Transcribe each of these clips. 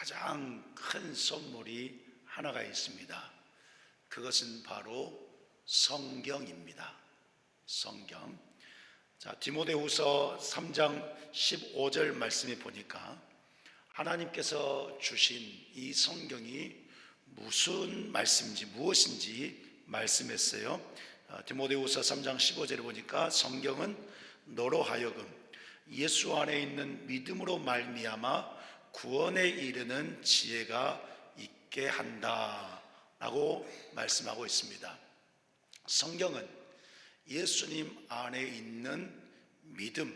가장 큰 선물이 하나가 있습니다. 그것은 바로 성경입니다. 성경. 자, 디모데후서 3장 15절 말씀에 보니까 하나님께서 주신 이 성경이 무슨 말씀인지 무엇인지 말씀했어요. 디모데후서 3장 15절에 보니까 성경은 너로 하여금 예수 안에 있는 믿음으로 말미암아 구원에 이르는 지혜가 있게 한다라고 말씀하고 있습니다. 성경은 예수님 안에 있는 믿음,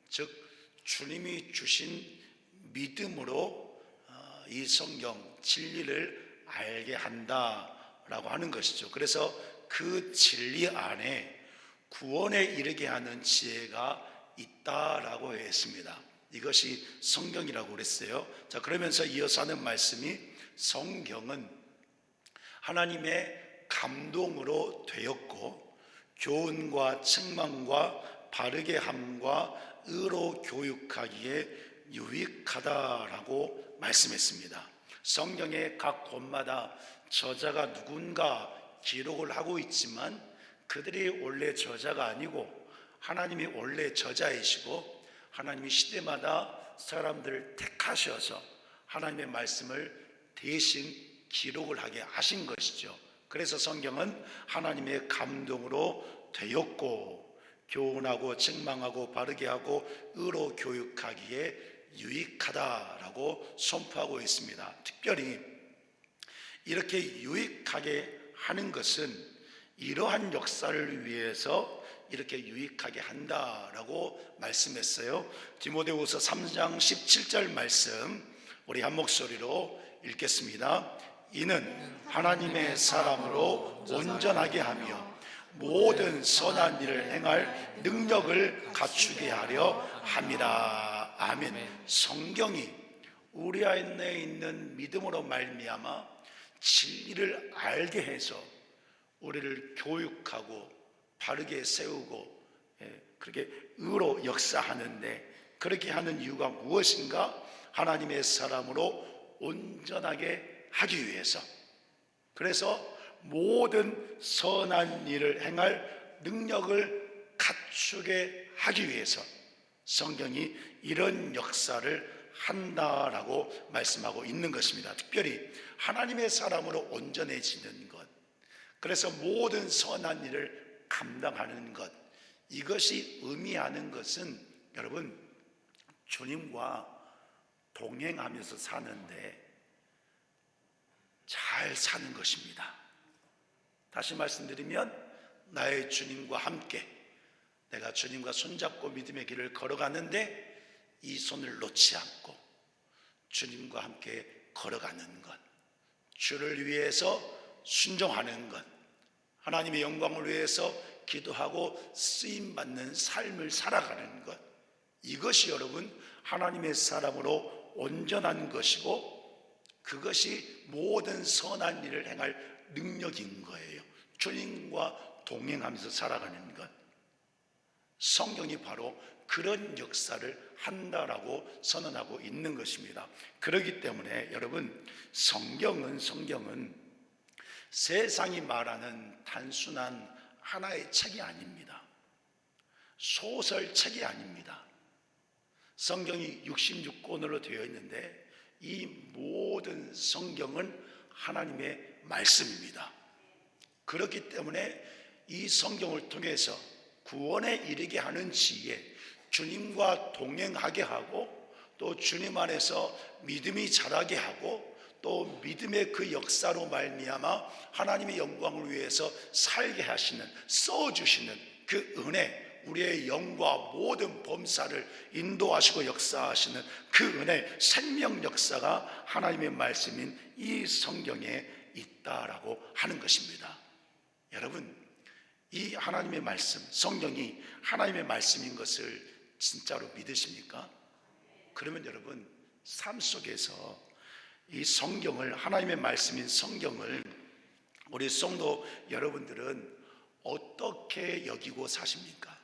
즉 주님이 주신 믿음으로 이 성경 진리를 알게 한다라고 하는 것이죠. 그래서 그 진리 안에 구원에 이르게 하는 지혜가 있다라고 했습니다. 이것이 성경이라고 그랬어요. 자, 그러면서 이어서 하는 말씀이 성경은 하나님의 감동으로 되었고 교훈과 책망과 바르게 함과 의로 교육하기에 유익하다라고 말씀했습니다. 성경의 각 곳마다 저자가 누군가 기록을 하고 있지만 그들이 원래 저자가 아니고 하나님이 원래 저자이시고 하나님이 시대마다 사람들을 택하셔서 하나님의 말씀을 대신 기록을 하게 하신 것이죠. 그래서 성경은 하나님의 감동으로 되었고 교훈하고 책망하고 바르게 하고 의로 교육하기에 유익하다라고 선포하고 있습니다. 특별히 이렇게 유익하게 하는 것은 이러한 역사를 위해서 이렇게 유익하게 한다라고 말씀했어요. 디모데후서 3장 17절 말씀 우리 한 목소리로 읽겠습니다. 이는 하나님의 사람으로 온전하게 하며 모든 선한 일을 행할 능력을 갖추게 하려 함이라. 아멘. 성경이 우리 안에 있는 믿음으로 말미암아 진리를 알게 해서 우리를 교육하고 바르게 세우고 그렇게 의로 역사하는데 그렇게 하는 이유가 무엇인가? 하나님의 사람으로 온전하게 하기 위해서, 그래서 모든 선한 일을 행할 능력을 갖추게 하기 위해서 성경이 이런 역사를 한다라고 말씀하고 있는 것입니다. 특별히 하나님의 사람으로 온전해지는 것, 그래서 모든 선한 일을 감당하는 것, 이것이 의미하는 것은 여러분 주님과 동행하면서 사는데 잘 사는 것입니다. 다시 말씀드리면 나의 주님과 함께 내가 주님과 손잡고 믿음의 길을 걸어가는데 이 손을 놓지 않고 주님과 함께 걸어가는 것, 주를 위해서 순종하는 것, 하나님의 영광을 위해서 기도하고 쓰임받는 삶을 살아가는 것, 이것이 여러분 하나님의 사람으로 온전한 것이고 그것이 모든 선한 일을 행할 능력인 거예요. 주님과 동행하면서 살아가는 것, 성경이 바로 그런 역사를 한다라고 선언하고 있는 것입니다. 그렇기 때문에 여러분 성경은 세상이 말하는 단순한 하나의 책이 아닙니다. 소설책이 아닙니다. 성경이 66권으로 되어 있는데 이 모든 성경은 하나님의 말씀입니다. 그렇기 때문에 이 성경을 통해서 구원에 이르게 하는 지혜, 주님과 동행하게 하고 또 주님 안에서 믿음이 자라게 하고 또 믿음의 그 역사로 말미암아 하나님의 영광을 위해서 살게 하시는, 써주시는 그 은혜, 우리의 영과 모든 범사를 인도하시고 역사하시는 그 은혜, 생명 역사가 하나님의 말씀인 이 성경에 있다라고 하는 것입니다. 여러분, 이 하나님의 말씀, 성경이 하나님의 말씀인 것을 진짜로 믿으십니까? 그러면 여러분 삶 속에서 이 성경을, 하나님의 말씀인 성경을 우리 성도 여러분들은 어떻게 여기고 사십니까?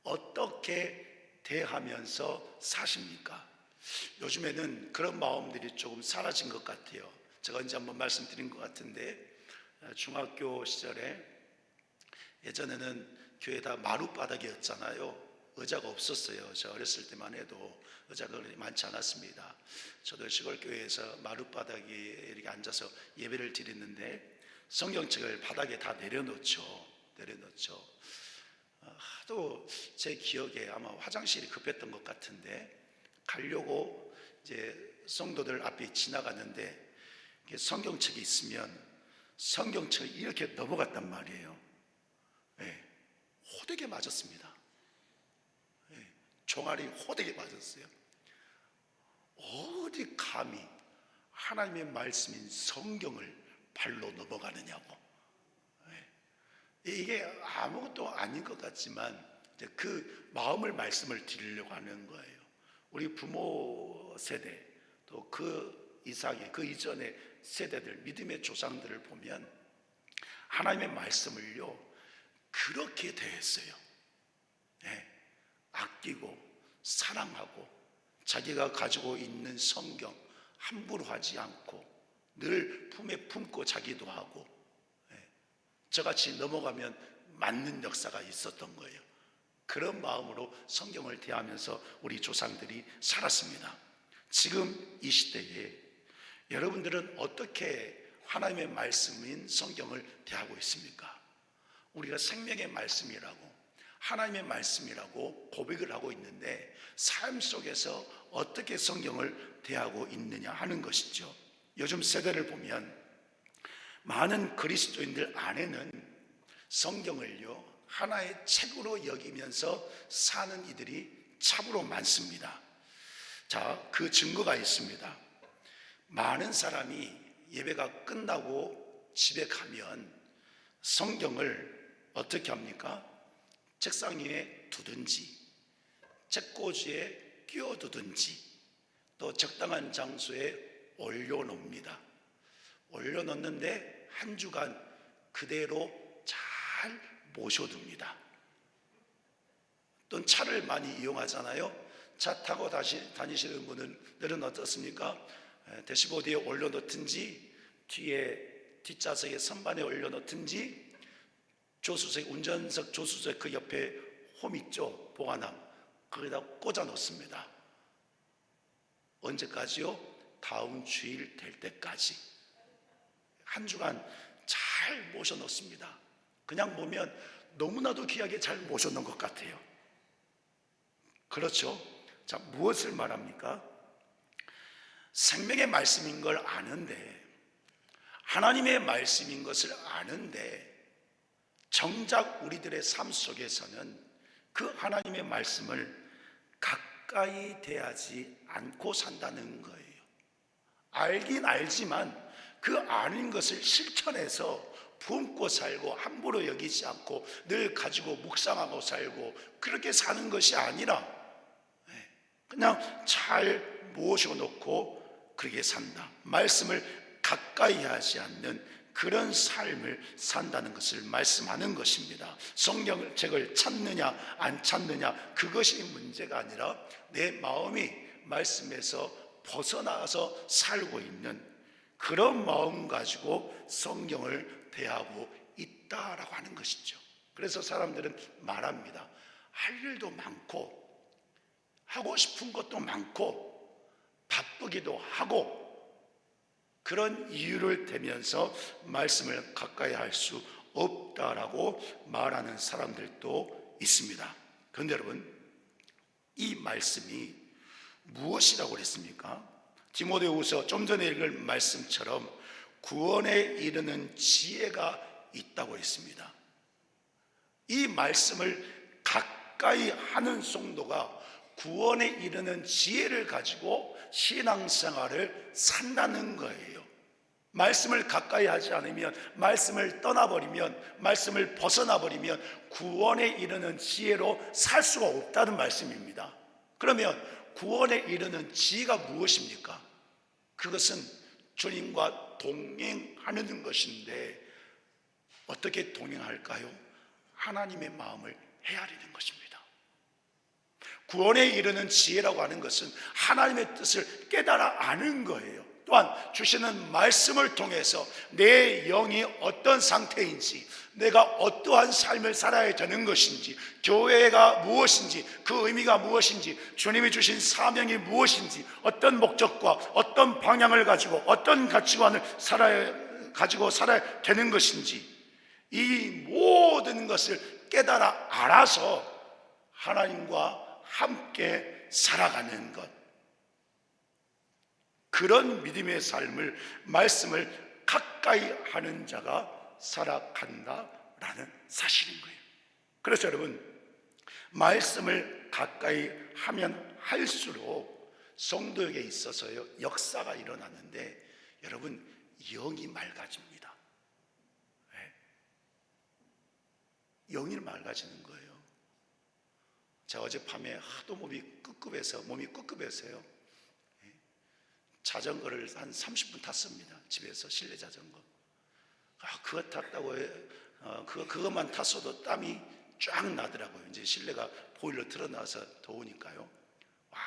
어떻게 대하면서 사십니까? 요즘에는 그런 마음들이 조금 사라진 것 같아요. 제가 언제 한번 말씀드린 것 같은데, 중학교 시절에 예전에는 교회 다 마룻바닥이었잖아요. 의자가 없었어요. 저 어렸을 때만 해도 의자가 그렇게 많지 않았습니다. 저도 시골 교회에서 마룻바닥에 이렇게 앉아서 예배를 드렸는데, 성경책을 바닥에 다 내려놓죠. 하도 제 기억에 아마 화장실이 급했던 것 같은데, 가려고 이제 성도들 앞에 지나갔는데 성경책이 있으면 성경책을 이렇게 넘어갔단 말이에요. 네, 호되게 맞았습니다. 네, 종아리 호되게 맞았어요. 어디 감히 하나님의 말씀인 성경을 발로 넘어가느냐고. 이게 아무것도 아닌 것 같지만 그 마음을 말씀을 드리려고 하는 거예요. 우리 부모 세대, 또 그 이상의 그 이전의 세대들, 믿음의 조상들을 보면 하나님의 말씀을요 그렇게 대했어요. 네, 아끼고 사랑하고 자기가 가지고 있는 성경 함부로 하지 않고 늘 품에 품고 자기도 하고, 저같이 넘어가면 맞는 역사가 있었던 거예요. 그런 마음으로 성경을 대하면서 우리 조상들이 살았습니다. 지금 이 시대에 여러분들은 어떻게 하나님의 말씀인 성경을 대하고 있습니까? 우리가 생명의 말씀이라고, 하나님의 말씀이라고 고백을 하고 있는데 삶 속에서 어떻게 성경을 대하고 있느냐 하는 것이죠. 요즘 세대를 보면 많은 그리스도인들 안에는 성경을요 하나의 책으로 여기면서 사는 이들이 참으로 많습니다. 자, 그 증거가 있습니다. 많은 사람이 예배가 끝나고 집에 가면 성경을 어떻게 합니까? 책상 위에 두든지 책꽂이에 끼워두든지 또 적당한 장소에 올려놓습니다. 올려놓는데 한 주간 그대로 잘 모셔둡니다. 또 차를 많이 이용하잖아요. 차 타고 다니시는 분들은 어떻습니까? 대시보드에 올려놓든지 뒤에 뒷좌석에 선반에 올려놓든지 조수석, 운전석 조수석 그 옆에 홈 있죠, 보관함, 거기다 꽂아 놓습니다. 언제까지요? 다음 주일 될 때까지 한 주간 잘 모셔놓습니다. 그냥 보면 너무나도 귀하게 잘 모셔놓은 것 같아요. 그렇죠? 자, 무엇을 말합니까? 생명의 말씀인 걸 아는데, 하나님의 말씀인 것을 아는데 정작 우리들의 삶 속에서는 그 하나님의 말씀을 가까이 대하지 않고 산다는 거예요. 알긴 알지만 그 아는 것을 실천해서 품고 살고 함부로 여기지 않고 늘 가지고 묵상하고 살고 그렇게 사는 것이 아니라 그냥 잘 모셔놓고 그렇게 산다. 말씀을 가까이 하지 않는 그런 삶을 산다는 것을 말씀하는 것입니다. 성경책을 찾느냐 안 찾느냐 그것이 문제가 아니라 내 마음이 말씀에서 벗어나서 살고 있는 그런 마음 가지고 성경을 대하고 있다라고 하는 것이죠. 그래서 사람들은 말합니다. 할 일도 많고 하고 싶은 것도 많고 바쁘기도 하고 그런 이유를 대면서 말씀을 가까이 할 수 없다라고 말하는 사람들도 있습니다. 그런데 여러분, 이 말씀이 무엇이라고 그랬습니까? 디모데후서 좀 전에 읽은 말씀처럼 구원에 이르는 지혜가 있다고 했습니다. 이 말씀을 가까이 하는 성도가 구원에 이르는 지혜를 가지고 신앙생활을 산다는 거예요. 말씀을 가까이 하지 않으면, 말씀을 떠나버리면, 말씀을 벗어나버리면 구원에 이르는 지혜로 살 수가 없다는 말씀입니다. 그러면 구원에 이르는 지혜가 무엇입니까? 그것은 주님과 동행하는 것인데 어떻게 동행할까요? 하나님의 마음을 헤아리는 것입니다. 구원에 이르는 지혜라고 하는 것은 하나님의 뜻을 깨달아 아는 거예요. 또한 주시는 말씀을 통해서 내 영이 어떤 상태인지, 내가 어떠한 삶을 살아야 되는 것인지, 교회가 무엇인지, 그 의미가 무엇인지, 주님이 주신 사명이 무엇인지, 어떤 목적과 어떤 방향을 가지고 어떤 가치관을 가지고 살아야 되는 것인지, 이 모든 것을 깨달아 알아서 하나님과 함께 살아가는 것, 그런 믿음의 삶을, 말씀을 가까이 하는 자가 살아간다라는 사실인 거예요. 그래서 여러분, 말씀을 가까이 하면 할수록 성도에게 있어서요, 역사가 일어나는데, 여러분, 영이 맑아집니다. 네? 영이 맑아지는 거예요. 제가 어젯밤에 하도 몸이 끄급해서요, 자전거를 한 30분 탔습니다. 집에서 실내 자전거. 그거 탔다고 그것만 탔어도 땀이 쫙 나더라고요. 이제 실내가 보일러 틀어놔서 더우니까요. 와,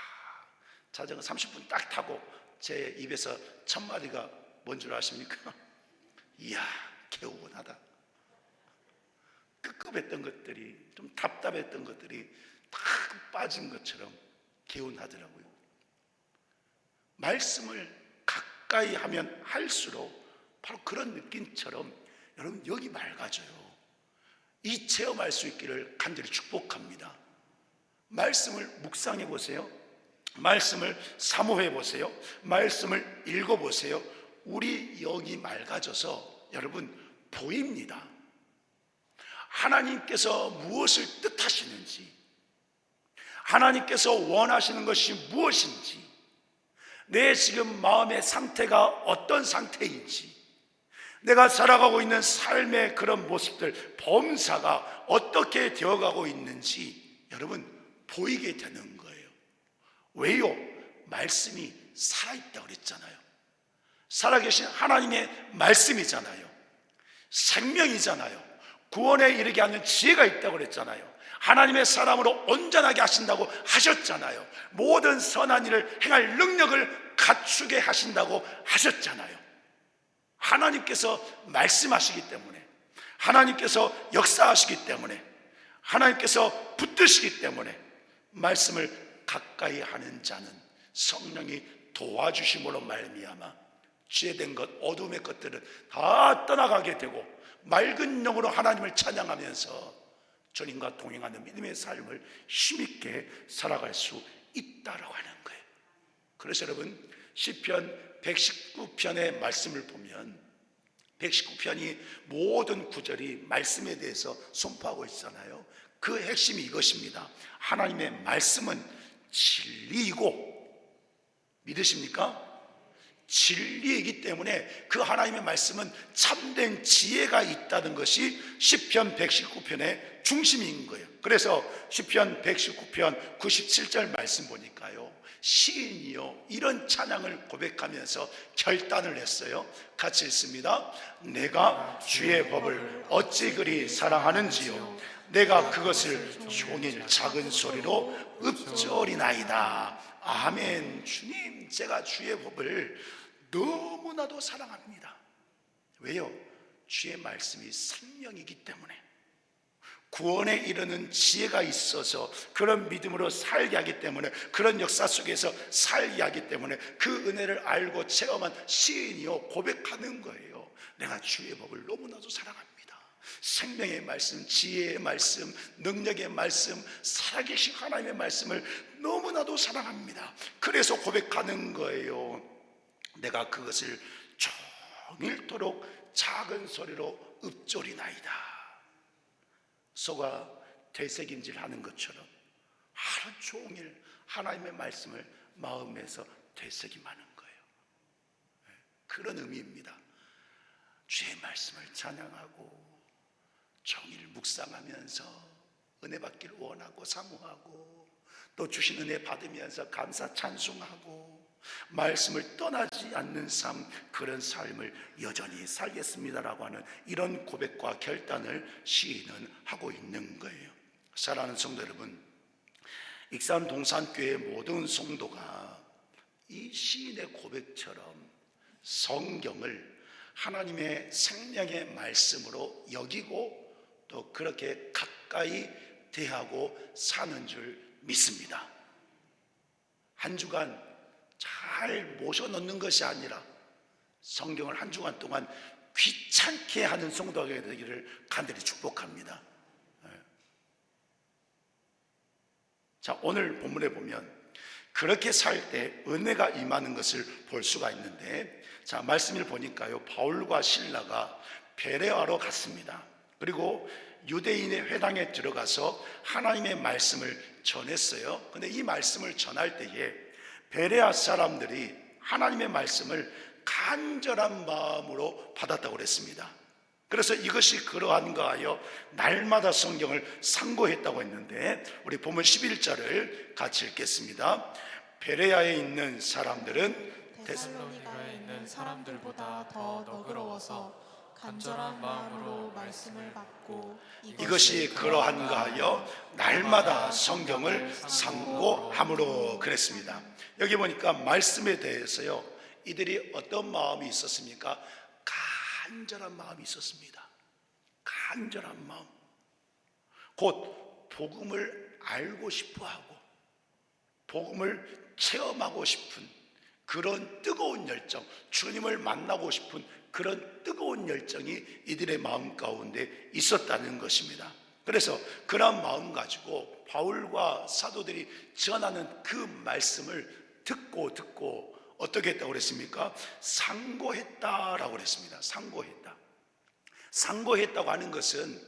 자전거 30분 딱 타고 제 입에서 첫 마디가 뭔 줄 아십니까? 이야, 개운하다. 끄급했던 것들이, 좀 답답했던 것들이 다 빠진 것처럼 개운하더라고요. 말씀을 가까이 하면 할수록 바로 그런 느낌처럼 여러분, 여기 맑아져요. 이 체험할 수 있기를 간절히 축복합니다. 말씀을 묵상해 보세요. 말씀을 사모해 보세요. 말씀을 읽어 보세요. 우리 영이 맑아져서 여러분 보입니다. 하나님께서 무엇을 뜻하시는지, 하나님께서 원하시는 것이 무엇인지, 내 지금 마음의 상태가 어떤 상태인지, 내가 살아가고 있는 삶의 그런 모습들, 범사가 어떻게 되어가고 있는지 여러분 보이게 되는 거예요. 왜요? 말씀이 살아있다고 그랬잖아요. 살아계신 하나님의 말씀이잖아요. 생명이잖아요. 구원에 이르게 하는 지혜가 있다고 그랬잖아요. 하나님의 사람으로 온전하게 하신다고 하셨잖아요. 모든 선한 일을 행할 능력을 갖추게 하신다고 하셨잖아요. 하나님께서 말씀하시기 때문에, 하나님께서 역사하시기 때문에, 하나님께서 붙드시기 때문에 말씀을 가까이 하는 자는 성령이 도와주심으로 말미암아 죄된 것, 어둠의 것들은 다 떠나가게 되고 맑은 영으로 하나님을 찬양하면서 주님과 동행하는 믿음의 삶을 힘있게 살아갈 수 있다라고 하는 거예요. 그래서 여러분, 시편 119편의 말씀을 보면 119편이 모든 구절이 말씀에 대해서 선포하고 있잖아요. 그 핵심이 이것입니다. 하나님의 말씀은 진리이고, 믿으십니까? 진리이기 때문에 그 하나님의 말씀은 참된 지혜가 있다는 것이 시편 119편의 중심인 거예요. 그래서 시편 119편 97절 말씀 보니까요, 시인이요 이런 찬양을 고백하면서 결단을 했어요. 같이 읽습니다. 내가 주의 법을 어찌 그리 사랑하는지요, 내가 그것을 종일 작은 소리로 읊조리나이다. 아멘. 주님, 제가 주의 법을 너무나도 사랑합니다. 왜요? 주의 말씀이 생명이기 때문에, 구원에 이르는 지혜가 있어서 그런 믿음으로 살게 하기 때문에, 그런 역사 속에서 살게 하기 때문에 그 은혜를 알고 체험한 시인이요 고백하는 거예요. 내가 주의 법을 너무나도 사랑합니다. 생명의 말씀, 지혜의 말씀, 능력의 말씀, 살아계신 하나님의 말씀을 너무나도 사랑합니다. 그래서 고백하는 거예요. 내가 그것을 종일토록 작은 소리로 읊조리나이다. 소가 되새김질하는 것처럼 하루 종일 하나님의 말씀을 마음에서 되새김하는 거예요. 그런 의미입니다. 주의 말씀을 찬양하고 종일 묵상하면서 은혜 받기를 원하고 사모하고, 또 주신 은혜 받으면서 감사 찬송하고, 말씀을 떠나지 않는 삶, 그런 삶을 여전히 살겠습니다라고 하는 이런 고백과 결단을 시인은 하고 있는 거예요. 사랑하는 성도 여러분, 익산 동산교회 모든 성도가 이 시인의 고백처럼 성경을 하나님의 생명의 말씀으로 여기고 또 그렇게 가까이 대하고 사는 줄 믿습니다. 한 주간 잘 모셔놓는 것이 아니라 성경을 한 주간 동안 귀찮게 하는 성도가 되기를 간절히 축복합니다. 자, 오늘 본문에 보면 그렇게 살 때 은혜가 임하는 것을 볼 수가 있는데, 자, 말씀을 보니까요, 바울과 실라가 베레아로 갔습니다. 그리고 유대인의 회당에 들어가서 하나님의 말씀을 전했어요. 근데 이 말씀을 전할 때에 베레아 사람들이 하나님의 말씀을 간절한 마음으로 받았다고 그랬습니다. 그래서 이것이 그러한가 하여 날마다 성경을 상고했다고 했는데, 우리 본문 11절을 같이 읽겠습니다. 베레아에 있는 사람들은 데살로니가에 있는 사람들보다 더 너그러워서 간절한 마음으로 말씀을 받고 이것이 그러한가 하여 날마다 성경을 상고함으로 그랬습니다. 여기 보니까 말씀에 대해서요, 이들이 어떤 마음이 있었습니까? 간절한 마음이 있었습니다. 간절한 마음. 곧 복음을 알고 싶어하고 복음을 체험하고 싶은 그런 뜨거운 열정, 주님을 만나고 싶은 그런 뜨거운 열정이 이들의 마음 가운데 있었다는 것입니다. 그래서 그런 마음 가지고 바울과 사도들이 전하는 그 말씀을 듣고 어떻게 했다고 그랬습니까? 상고했다라고 그랬습니다. 상고했다고 하는 것은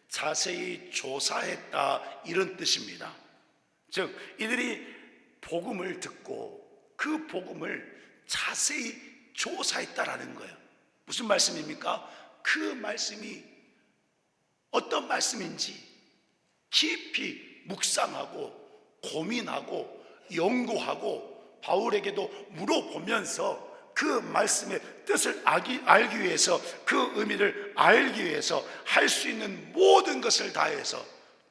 자세히 조사했다, 이런 뜻입니다. 즉, 이들이 복음을 듣고 그 복음을 자세히 조사했다라는 거예요. 무슨 말씀입니까? 그 말씀이 어떤 말씀인지 깊이 묵상하고 고민하고 연구하고 바울에게도 물어보면서 그 말씀의 뜻을 알기 위해서, 그 의미를 알기 위해서 할 수 있는 모든 것을 다해서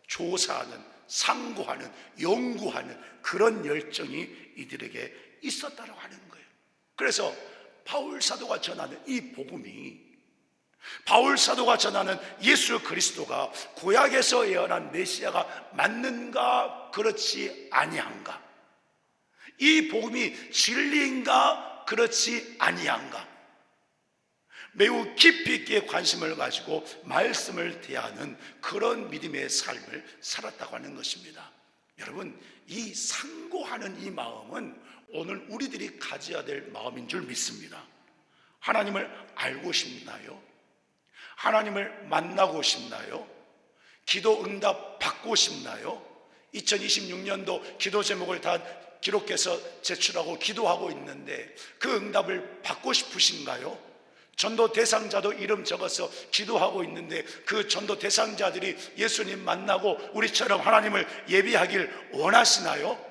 조사하는, 상고하는, 연구하는 그런 열정이 이들에게 있었다고 하는 거예요. 그래서 바울 사도가 전하는 이 복음이, 바울 사도가 전하는 예수 그리스도가 구약에서 예언한 메시아가 맞는가 그렇지 아니한가, 이 복음이 진리인가 그렇지 아니한가, 매우 깊이 있게 관심을 가지고 말씀을 대하는 그런 믿음의 삶을 살았다고 하는 것입니다. 여러분, 이 상고하는 이 마음은 오늘 우리들이 가져야 될 마음인 줄 믿습니다. 하나님을 알고 싶나요? 하나님을 만나고 싶나요? 기도 응답 받고 싶나요? 2026년도 기도 제목을 다 기록해서 제출하고 기도하고 있는데 그 응답을 받고 싶으신가요? 전도 대상자도 이름 적어서 기도하고 있는데 그 전도 대상자들이 예수님 만나고 우리처럼 하나님을 예비하길 원하시나요?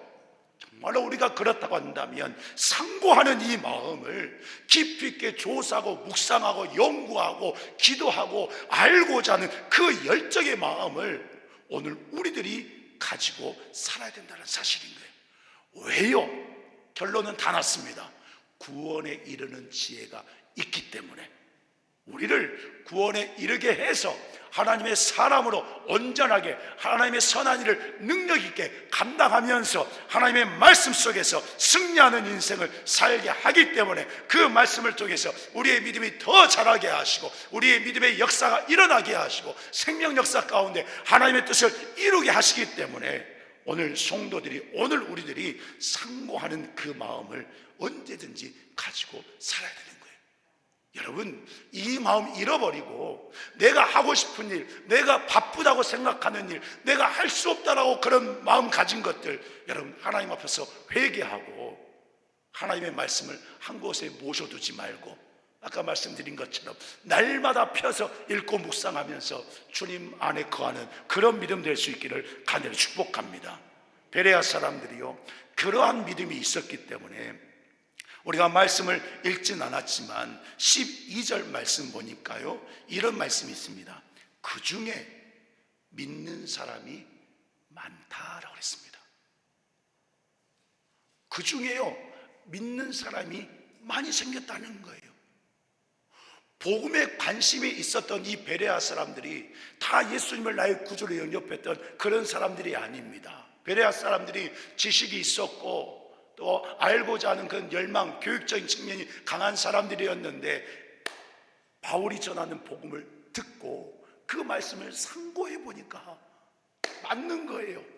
정말로 우리가 그렇다고 한다면 상고하는 이 마음을 깊이 있게 조사하고 묵상하고 연구하고 기도하고 알고자 하는 그 열정의 마음을 오늘 우리들이 가지고 살아야 된다는 사실인 거예요. 왜요? 결론은 다 났습니다. 구원에 이르는 지혜가 있기 때문에, 우리를 구원에 이르게 해서 하나님의 사람으로 온전하게 하나님의 선한 일을 능력 있게 감당하면서 하나님의 말씀 속에서 승리하는 인생을 살게 하기 때문에, 그 말씀을 통해서 우리의 믿음이 더 자라게 하시고 우리의 믿음의 역사가 일어나게 하시고 생명 역사 가운데 하나님의 뜻을 이루게 하시기 때문에 오늘 성도들이, 오늘 우리들이 상고하는 그 마음을 언제든지 가지고 살아야 되는 거예요. 여러분, 이 마음 잃어버리고 내가 하고 싶은 일, 내가 바쁘다고 생각하는 일, 내가 할 수 없다라고 그런 마음 가진 것들, 여러분 하나님 앞에서 회개하고 하나님의 말씀을 한 곳에 모셔두지 말고 아까 말씀드린 것처럼 날마다 펴서 읽고 묵상하면서 주님 안에 거하는 그런 믿음 될 수 있기를 간절히 축복합니다. 베레아 사람들이요, 그러한 믿음이 있었기 때문에 우리가 말씀을 읽진 않았지만 12절 말씀 보니까요, 이런 말씀이 있습니다. 그 중에 믿는 사람이 많다라고 했습니다. 그 중에요 믿는 사람이 많이 생겼다는 거예요. 복음에 관심이 있었던 이 베레아 사람들이 다 예수님을 나의 구주로 영접했던 그런 사람들이 아닙니다. 베레아 사람들이 지식이 있었고 또 알고자 하는 그런 열망, 교육적인 측면이 강한 사람들이었는데 바울이 전하는 복음을 듣고 그 말씀을 상고해 보니까 맞는 거예요.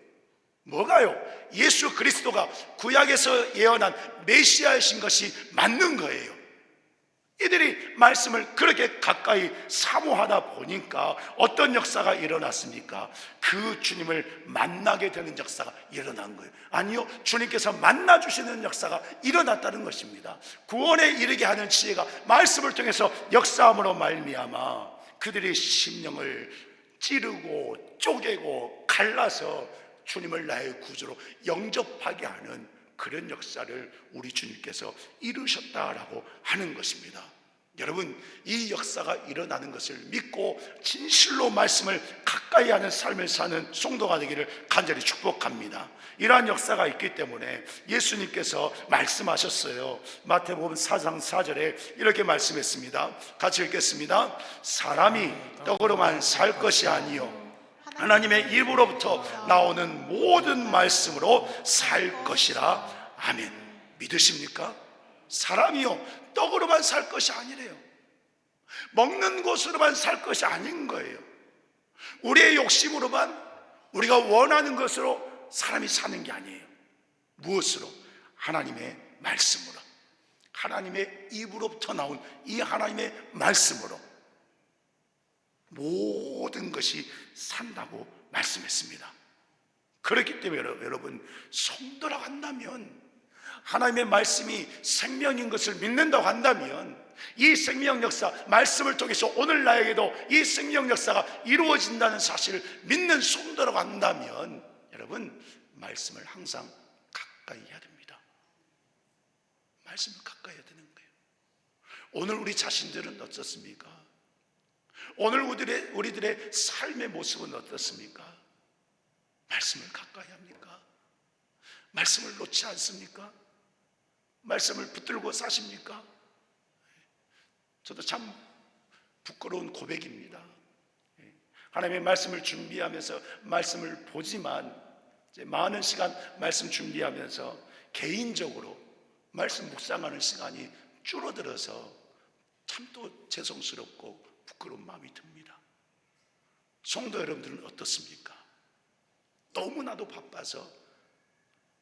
뭐가요? 예수 그리스도가 구약에서 예언한 메시아이신 것이 맞는 거예요. 이들이 말씀을 그렇게 가까이 사모하다 보니까 어떤 역사가 일어났습니까? 그 주님을 만나게 되는 역사가 일어난 거예요. 아니요, 주님께서 만나주시는 역사가 일어났다는 것입니다. 구원에 이르게 하는 지혜가 말씀을 통해서 역사함으로 말미암아 그들의 심령을 찌르고 쪼개고 갈라서 주님을 나의 구주로 영접하게 하는 그런 역사를 우리 주님께서 이루셨다라고 하는 것입니다. 여러분, 이 역사가 일어나는 것을 믿고 진실로 말씀을 가까이 하는 삶을 사는 성도가 되기를 간절히 축복합니다. 이러한 역사가 있기 때문에 예수님께서 말씀하셨어요. 마태복음 4장 4절에 이렇게 말씀했습니다. 같이 읽겠습니다. 사람이 떡으로만 살 것이 아니요 하나님의 입으로부터 나오는 모든 말씀으로 살 것이라. 아멘. 믿으십니까? 사람이요 떡으로만 살 것이 아니래요. 먹는 것으로만 살 것이 아닌 거예요. 우리의 욕심으로만 우리가 원하는 것으로 사람이 사는 게 아니에요. 무엇으로? 하나님의 말씀으로, 하나님의 입으로부터 나온 이 하나님의 말씀으로 모든 것이 산다고 말씀했습니다. 그렇기 때문에 여러분, 성도라고 한다면, 하나님의 말씀이 생명인 것을 믿는다고 한다면, 이 생명 역사, 말씀을 통해서 오늘 나에게도 이 생명 역사가 이루어진다는 사실을 믿는 성도라고 한다면, 여러분, 말씀을 항상 가까이 해야 됩니다. 말씀을 가까이 해야 되는 거예요. 오늘 우리 자신들은 어떻습니까? 오늘 우리들의 삶의 모습은 어떻습니까? 말씀을 가까이 합니까? 말씀을 놓지 않습니까? 말씀을 붙들고 사십니까? 저도 참 부끄러운 고백입니다. 하나님의 말씀을 준비하면서 말씀을 보지만 이제 많은 시간 말씀 준비하면서 개인적으로 말씀 묵상하는 시간이 줄어들어서 참 또 죄송스럽고 부끄러운 마음이 듭니다. 성도 여러분들은 어떻습니까? 너무나도 바빠서,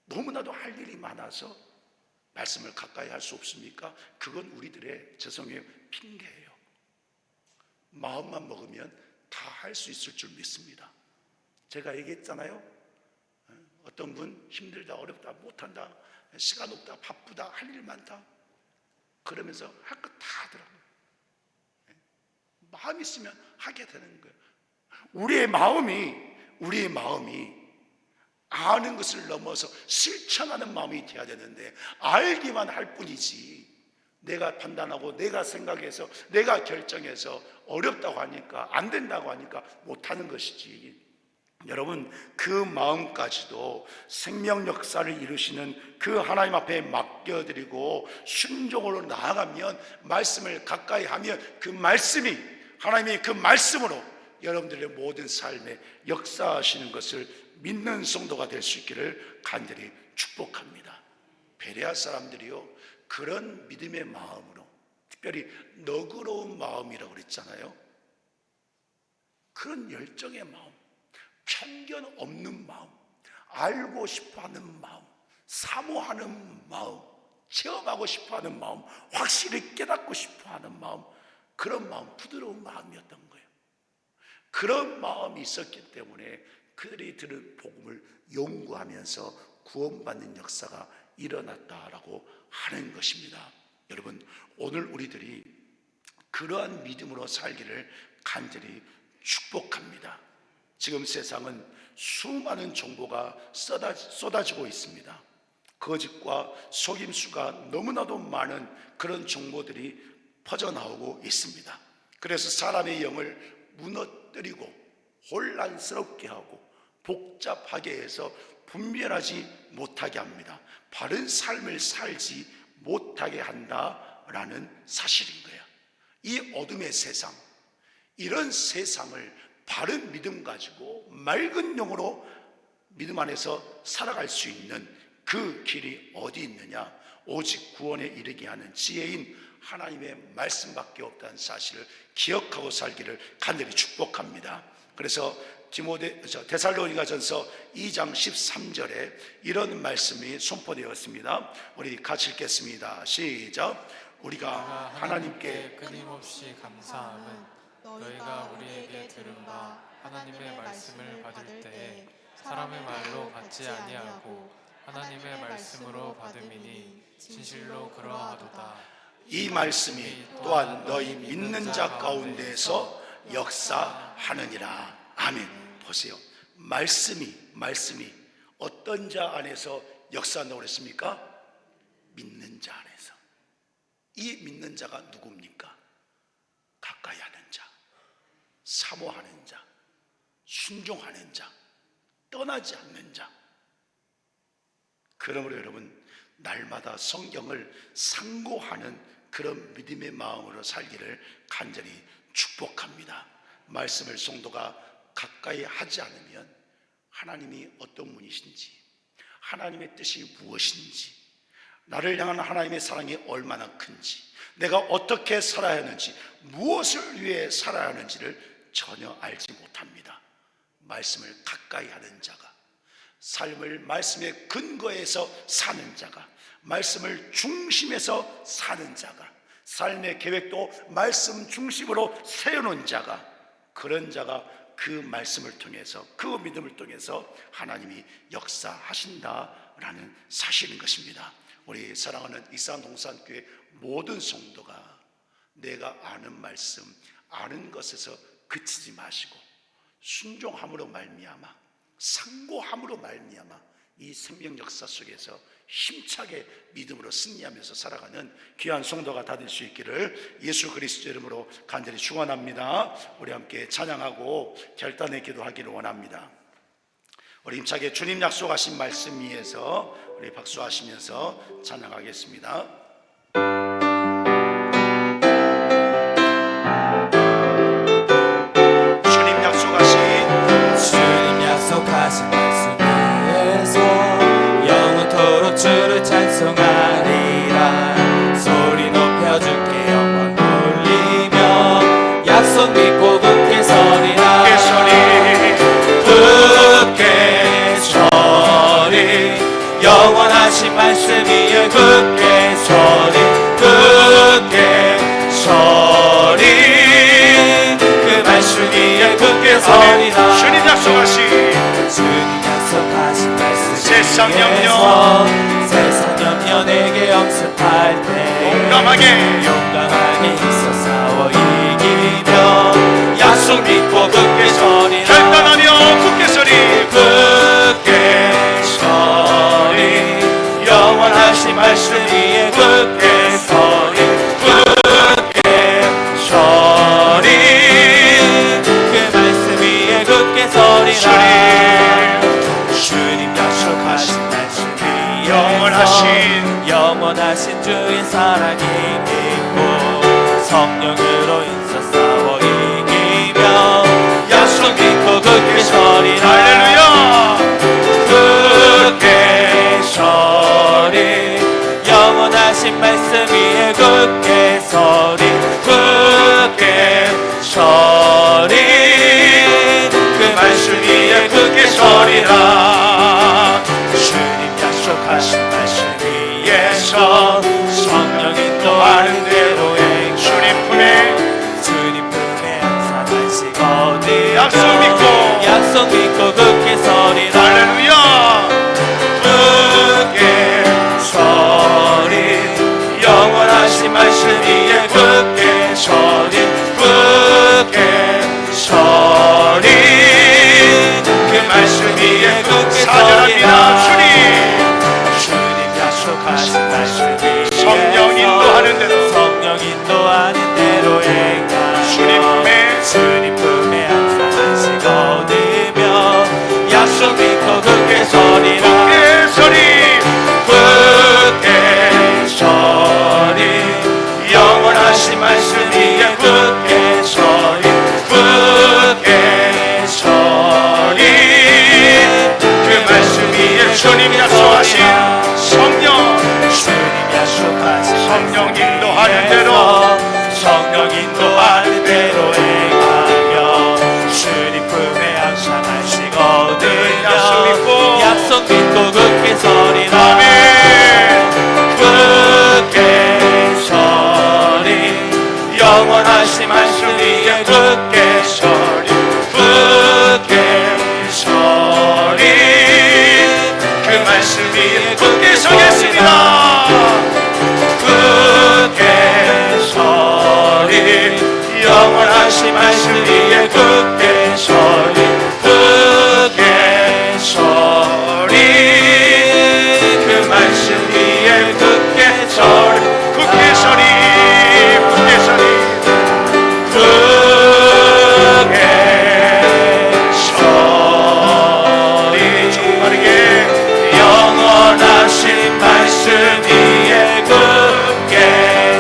너무나도 할 일이 많아서 말씀을 가까이 할 수 없습니까? 그건 우리들의, 죄송해요, 핑계예요. 마음만 먹으면 다 할 수 있을 줄 믿습니다. 제가 얘기했잖아요. 어떤 분 힘들다, 어렵다, 못한다, 시간 없다, 바쁘다, 할 일 많다, 그러면서 할 것 다 하더라고요. 마음 있으면 하게 되는 거예요. 우리의 마음이 아는 것을 넘어서 실천하는 마음이 되어야 되는데, 알기만 할 뿐이지 내가 판단하고 내가 생각해서 내가 결정해서 어렵다고 하니까, 안 된다고 하니까 못하는 것이지. 여러분, 그 마음까지도 생명 역사를 이루시는 그 하나님 앞에 맡겨드리고 순종으로 나아가면, 말씀을 가까이 하면 그 말씀이, 하나님이 그 말씀으로 여러분들의 모든 삶에 역사하시는 것을 믿는 성도가 될 수 있기를 간절히 축복합니다. 베레아 사람들이요, 그런 믿음의 마음으로, 특별히 너그러운 마음이라고 그랬잖아요. 그런 열정의 마음, 편견 없는 마음, 알고 싶어하는 마음, 사모하는 마음, 체험하고 싶어하는 마음, 확실히 깨닫고 싶어하는 마음, 그런 마음, 부드러운 마음이었던 거예요. 그런 마음이 있었기 때문에 그들이 들은 복음을 연구하면서 구원받는 역사가 일어났다라고 하는 것입니다. 여러분, 오늘 우리들이 그러한 믿음으로 살기를 간절히 축복합니다. 지금 세상은 수많은 정보가 쏟아지고 있습니다. 거짓과 속임수가 너무나도 많은 그런 정보들이 퍼져나오고 있습니다. 그래서 사람의 영을 무너뜨리고 혼란스럽게 하고 복잡하게 해서 분별하지 못하게 합니다. 바른 삶을 살지 못하게 한다라는 사실인 거예요. 이 어둠의 세상, 이런 세상을 바른 믿음 가지고 맑은 영으로 믿음 안에서 살아갈 수 있는 그 길이 어디 있느냐? 오직 구원에 이르게 하는 지혜인 하나님의 말씀밖에 없다는 사실을 기억하고 살기를 간절히 축복합니다. 그래서 데살로니가전서 2장 13절에 이런 말씀이 선포되었습니다. 우리 같이 읽겠습니다. 시작. 우리가 하나님께 끊임없이 감사함은 너희가 우리에게 들은 바 하나님의 말씀을 받을 때에 사람의 말로 받지 아니하고 하나님의 말씀으로 받음이니 진실로 그러하도다. 이 말씀이 또한 너희 믿는 자 가운데에서 역사하느니라. 아멘. 보세요. 말씀이 어떤 자 안에서 역사한다고 그랬습니까? 믿는 자 안에서. 이 믿는 자가 누굽니까? 가까이 하는 자, 사모하는 자, 순종하는 자, 떠나지 않는 자. 그러므로 여러분, 날마다 성경을 상고하는 그런 믿음의 마음으로 살기를 간절히 축복합니다. 말씀을 성도가 가까이 하지 않으면 하나님이 어떤 분이신지, 하나님의 뜻이 무엇인지, 나를 향한 하나님의 사랑이 얼마나 큰지, 내가 어떻게 살아야 하는지, 무엇을 위해 살아야 하는지를 전혀 알지 못합니다. 말씀을 가까이 하는 자가, 삶을 말씀의 근거에서 사는 자가, 말씀을 중심에서 사는 자가, 삶의 계획도 말씀 중심으로 세우는 자가, 그런 자가 그 말씀을 통해서, 그 믿음을 통해서 하나님이 역사하신다라는 사실인 것입니다. 우리 사랑하는 이산동산교회 모든 성도가 내가 아는 말씀, 아는 것에서 그치지 마시고 순종함으로 말미암아, 상고함으로 말미암아 이 생명 역사 속에서 힘차게 믿음으로 승리하면서 살아가는 귀한 성도가 다 될 수 있기를 예수 그리스도 이름으로 간절히 축원합니다. 우리 함께 찬양하고 결단의 기도하기를 원합니다. 우리 힘차게 주님 약속하신 말씀 위에서 우리 박수하시면서 찬양하겠습니다. 주님 약속하신 말씀 위에서 영원토록 주를 찬송하리라. 소리 높여 주께 영광 돌리며 약속 믿고 굳게 서리라. 굳게 서리. 영원하신 말씀 위에 굳게 서리. 굳게 서리. 그 말씀 위에 굳게 서리라. 주님 약속하신 말씀 세상 염려 내게 역습할 때 용감하게 있어 싸워 이기며 약속 믿고 굳게 서리라. 결단하며 굳게 서리. 굳게 서리. 영원하신 말씀 위에 굳게 서리. 굳게 서리. 그 말씀 위에 굳게 서리라. 주님 약속하신 말씀 위에 영원하신 주의 사랑이 믿고 성령으로 인서 싸워 이기며 약속 믿고 굳게 서리라. 할렐루야. 굳게 서리. 영원하신 말씀 위에 굳게 서리. 굳게 서리. 그 말씀 위에 굳게 서리라. 주님 약속하신 말씀 위에서 성령이 또 하는 대로 주님 품에 인도하는 대로 성령 인도하는 대로 행하며 주님 품에 항상 하시거든요. 약속 믿고 굳게 서리라. 굳게 서리 영원하신 말씀 위에 굳게 서리 굳게 서리 그 말씀 위에 굳게 서겠습니다. 굳게 서리 영원하신 말씀 위에 굳게 서리 굳게 서리 그 말씀 위에 굳게 서리 굳게 서리 굳게 서리 굳게 서리 조금 빠르게 영원하신 말씀 위에 굳게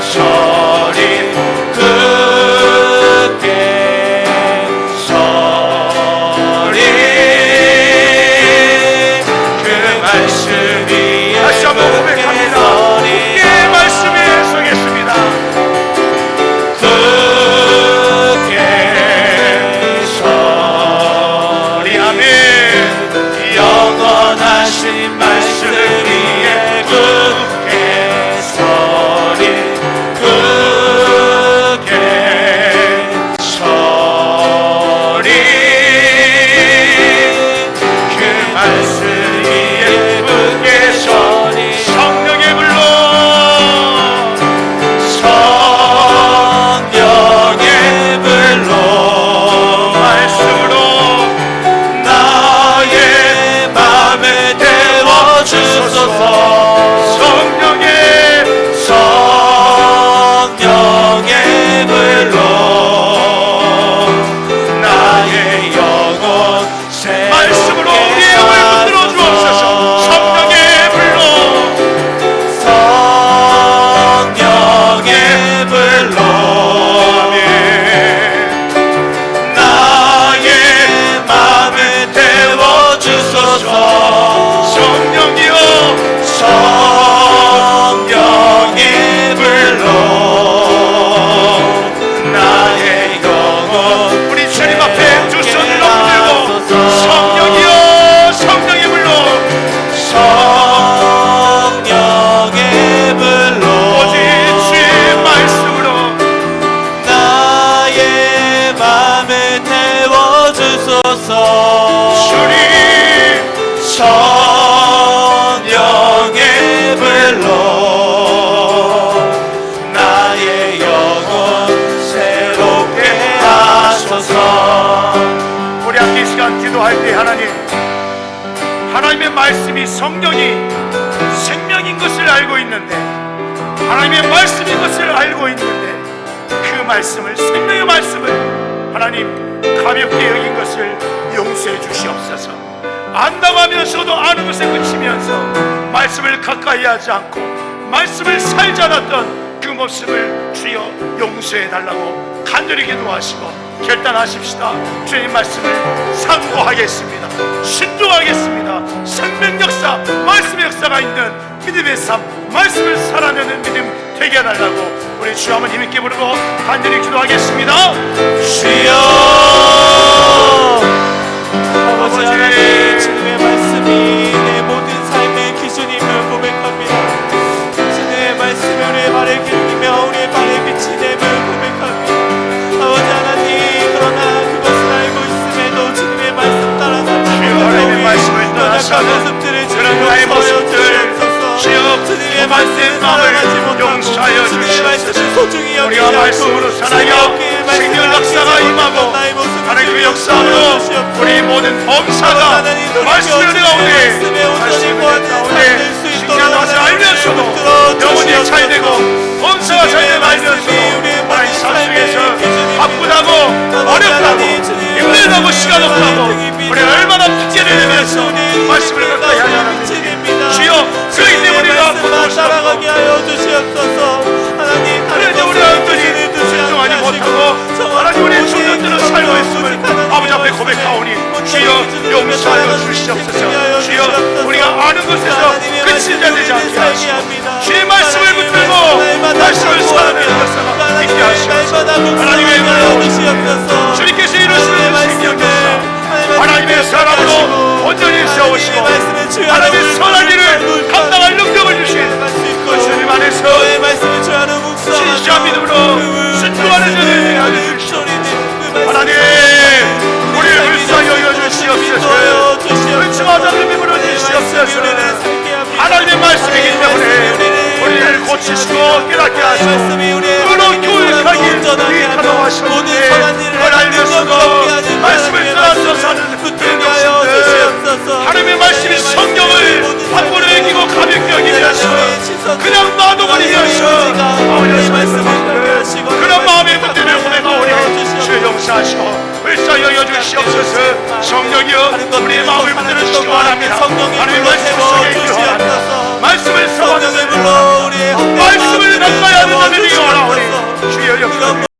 서리 굳게 서리 그 말씀 위에 다시 한번 고백합니다. 굳게 말씀에 서겠습니다. 굳게 서리 아멘 영원하신 말씀 위에 굳게 서리 굳게 서리 그 말씀 위에 굳게 서리 성령의 불로 성령의 불로 말씀으로 나의 맘을 태워주소서. 성령의 불로 나의 영혼 말씀으로 우리의 영을 붙들어 주옵소서. 성령의 불로 성령의 불로 나의 맘을 태워주소서. 성령이여 성령의 불로 나의 영혼 우리 주님 앞에 두 손을 높들고 성령이여 성령의 불로 성령의 불로 오직 주의 말씀으로 나의 맘을 태워주소서. 주님 성령의 불로 나의 영혼 새롭게 하소서. 우리 함께 이 시간 기도할 때 하나님의 말씀이 성령이 생명인 것을 알고 있는데 하나님의 말씀인 것을 알고 있는데 그 말씀을 생명의 말씀을 하나님 가볍게 여긴 것을 용서해 주시옵소서. 안다고 하면서도 아는 것에 그치면서 말씀을 가까이 하지 않고 말씀을 살지 않았던 그 모습을 주여 용서해 달라고 간절히 기도하시고 결단하십시다. 주님 말씀을 상고하겠습니다. 순종하겠습니다. 생명 역사, 말씀의 역사가 있는 믿음의 삶, 말씀을 살아내는 믿음 되게 해달라고 우리 주 한번 힘있게 부르고 간절히 기도하겠습니다. 주여 아버지 하나님 주님의 말씀이 내 모든 삶의 기준임을 고백합니다. 주님의 말씀이 우리의 발을 기름이며 우리의 발에 빛이 됨을 고백합니다. 아버지 하나님 그러나 그것을 알고 있음에도 주님의 말씀 따라 하나님의 말씀을 따라서 모습들을 그런 나의 모습들 주여 주님의 말씀의 마음을 용서하여 주시옵소서. 우리가 말씀으로 살아요 생명 역사가 임하고 하나님 그 역사로 우리 모든 범사가 말씀의 은혜 가운데 말씀의 은혜 가운데 신기한 것을 알면서도 영혼이 잘되고 범사가 잘되고 알면서도 하나님 삶 속에서 바쁘다고 어렵다고 힘들다고 시간 없다고 우리 얼마나 핑계를 내면서 말씀을 가까이 하냐는 주여 그렇기 때문에 우리가 따라가게 하여 주시옵소서. 하나님 그런데 우리가 완전히 순종하지 못하고 하나님 우리의 청년들은 살고 있음을 아버지 앞에 고백하오니 주여 용서하여 주시옵소서. 주여 우리가 아는 것에서 끝이 되지 않게 하시고 주의 말씀을 붙들고 말씀을 확신과 믿음으로 순종하는 자들 되게 하여 주시옵소서. 하나님 우리를 불쌍히 여겨주시옵소서. 근심하자 믿음으로 주시옵소서. 하나님의 말씀이기 때문에 우리를 고치시고 깨닫게 하시고 그런 교육하기 유익하다고 하시는데 그걸 알면서도 말씀을 따라서 사는 그들의 것인데 하나님의 말씀이 성경을 함부로 여기고 가볍게 여기지 하시고 그냥 놔둬버리게 하시고 그런 마음의 문제를 고백하오니 주의 용서하시고 불쌍히 여겨주시옵소서. 성령이여 우리의 마음의 문제를 주시기 원합니다. 하나님의 말씀 속에 있기 원합니다. 말씀을 써보는 말씀을 가까이 하는 자들이 원하오니 주여 역사